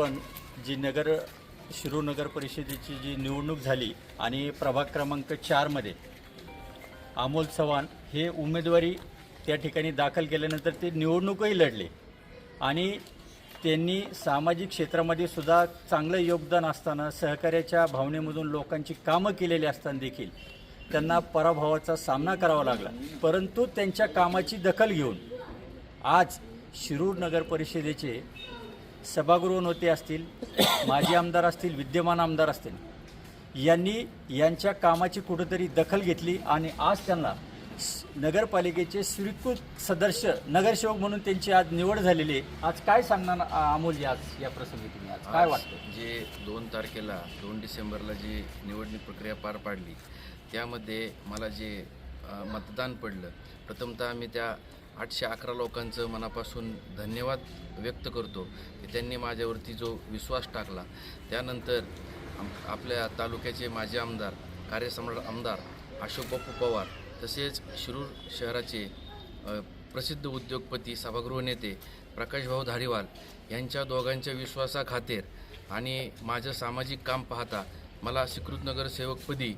आपण जी शिरूर नगर परिषदेची जी निवडणूक झाली आणि प्रभाग क्रमांक 4मध्ये अमोल चव्हाण हे उमेदवारी त्या ठिकाणी दाखल केल्यानंतर ते निवडणूकही लढले आणि त्यांनी सामाजिक क्षेत्रामध्ये सुद्धा चांगलं योगदान असताना सहकार्याच्या भावनेमधून लोकांची कामं केलेली असताना देखील त्यांना पराभवाचा सामना करावा लागला। परंतु त्यांच्या कामाची दखल घेऊन आज शिरूर नगर परिषदेचे सभागृह नेते असतील, माजी आमदार असतील, विद्यमान आमदार असतील यांनी यांच्या कामाची कुठेतरी दखल घेतली आणि आज त्यांना नगरपालिकेचे स्वीकृत सदस्य नगरसेवक म्हणून त्यांची आज निवड झालेली आहे। आज काय सांगणार अमोल आज या प्रसंगी तुम्ही आज काय वाटतं? जे 2 तारखेला 2 डिसेंबरला जी निवडणूक प्रक्रिया पार पाडली त्यामध्ये मला जे मतदान पडलं, प्रथमतः मी त्या 811 लोकांचं मनापासून धन्यवाद व्यक्त करतो की त्यांनी माझ्यावरती जो विश्वास टाकला। त्यानंतर आपल्या तालुक्याचे माजी आमदार, कार्यसम्राट आमदार अशोक बापू पवार, तसेच शिरूर शहराचे प्रसिद्ध उद्योगपती सभागृह नेते प्रकाशभाऊ धारीवाल यांच्या दोघांच्या विश्वासाखातीर आणि माझं सामाजिक काम पाहता मला स्वीकृत नगरसेवकपदी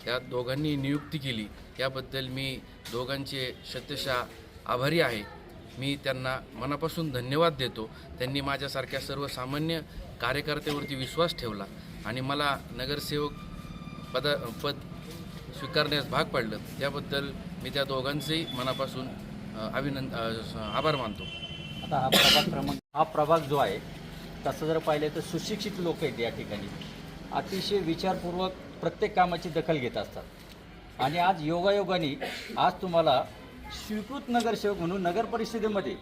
या दोघांनी नियुक्ती केली। याबद्दल मी दोघांचे शतशः आभारी आहे। मी त्यांना मनापासून धन्यवाद देतो। त्यांनी माझ्यासारख्या सर्वसामान्य कार्यकर्त्यावरती विश्वास ठेवला आणि मला नगरसेवक पद स्वीकारण्यास भाग पाडलं। त्याबद्दल मी त्या दोघांचेही मनापासून आभार मानतो। आता हा प्रभाग जो आहे तसं जर पाहिलं तर सुशिक्षित लोक आहेत या ठिकाणी, अतिशय विचारपूर्वक प्रत्येक कामाची दखल घेत असतात आणि आज योगायोगाने आज तुम्हाला स्वीकृत नगरसेवक म्हणून नगर परिषदेमध्ये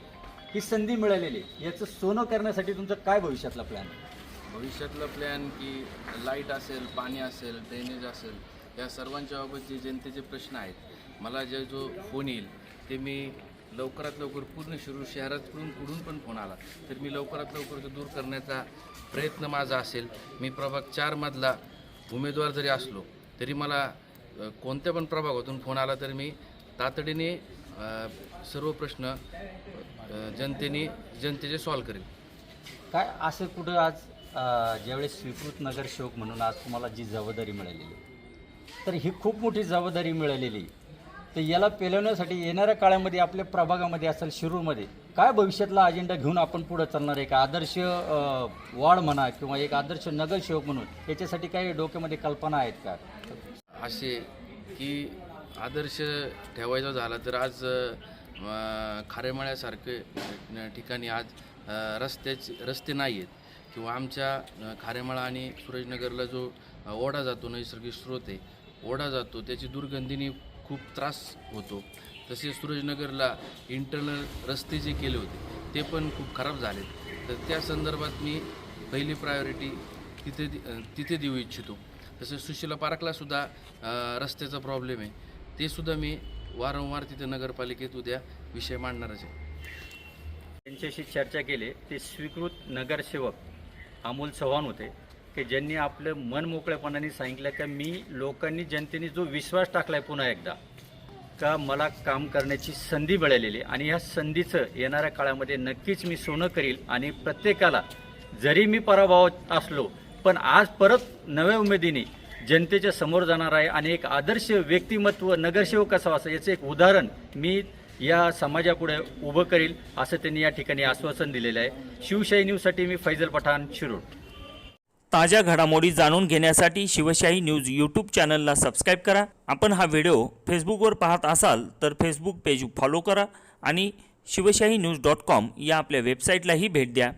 ही संधी मिळालेली, याचं सोनं करण्यासाठी तुमचं काय भविष्यातला प्लॅन आहे? भविष्यातला प्लॅन की लाईट असेल, पाणी असेल, ड्रेनेज असेल, या सर्वांच्या बाबत जे जनतेचे प्रश्न आहेत, मला जो फोन येईल ते मी लवकरात लवकर पूर्ण शिरूर शहरातून कुठून पण फोन आला तर मी लवकरात लवकर तो दूर करण्याचा प्रयत्न माझा असेल। मी प्रभाग 4मधला उमेदवार जरी असलो तरी मला कोणत्या पण प्रभागातून फोन आला तर मी तातडीने सर्व प्रश्न जनतेचे सॉल्व करेल। काय असं कुठं आज ज्यावेळेस स्वीकृत नगरसेवक म्हणून आज तुम्हाला जी जबाबदारी मिळालेली तर ही खूप मोठी जबाबदारी मिळालेली, तर याला पेलवण्यासाठी येणाऱ्या काळामध्ये आपल्या प्रभागामध्ये असेल, शिरूरमध्ये काय भविष्यातला अजेंडा घेऊन आपण पुढे चालणार आहे का? आदर्श वार्ड म्हणा किंवा एक आदर्श नगरसेवक म्हणून याच्यासाठी काही डोक्यामध्ये कल्पना आहेत का? असे की आदर्श ठेवायचा झाला तर आज खारेमाळ्यासारखे ठिकाणी आज रस्ते नाही आहेत किंवा आमच्या खारेमाळा आणि सूरजनगरला जो ओढा जातो, नैसर्गिक स्रोत आहे, ओढा जातो, त्याची दुर्गंधीने खूप त्रास होतो। तसेच सूरजनगरला इंटरनल रस्ते जे केले होते ते पण खूप खराब झाले, तर त्या संदर्भात मी पहिली प्रायोरिटी तिथे देऊ इच्छितो। तसेच सुशीला पार्कलासुद्धा रस्त्याचा प्रॉब्लेम आहे, ते सुद्धा मी वारंवार तिथे नगरपालिकेत उद्या विषय मांडणारच आहे। त्यांच्याशी चर्चा केली ते स्वीकृत नगरसेवक अमोल चव्हाण होते की ज्यांनी आपलं मन मोकळेपणाने सांगितलं की मी लोकांनी जनतेने जो विश्वास टाकलाय पुन्हा एकदा का मला काम करण्याची संधी मिळालेली आणि ह्या संधीचं येणाऱ्या काळामध्ये नक्कीच मी सोनं करील आणि प्रत्येकाला जरी मी पराभवात असलो पण आज परत नव्या उमेदीने जनतेच्या समोर जाणार आहे आणि एक आदर्श व्यक्तिमत्व नगरसेवक कसा असं याचं एक उदाहरण मी या समाजापुढे उभं करील असं त्यांनी या ठिकाणी आश्वासन दिलेलं आहे। शिवशाही न्यूजसाठी मी फैजल पठाण, शिरूर। ताज्या घडामोडी जाणून घेण्यासाठी शिवशाही न्यूज यूट्यूब चॅनलला सबस्क्राईब करा। आपण हा व्हिडिओ फेसबुकवर पाहत असाल तर फेसबुक पेज फॉलो करा आणि शिवशाही न्यूज.com या आपल्या वेबसाईटलाही भेट द्या।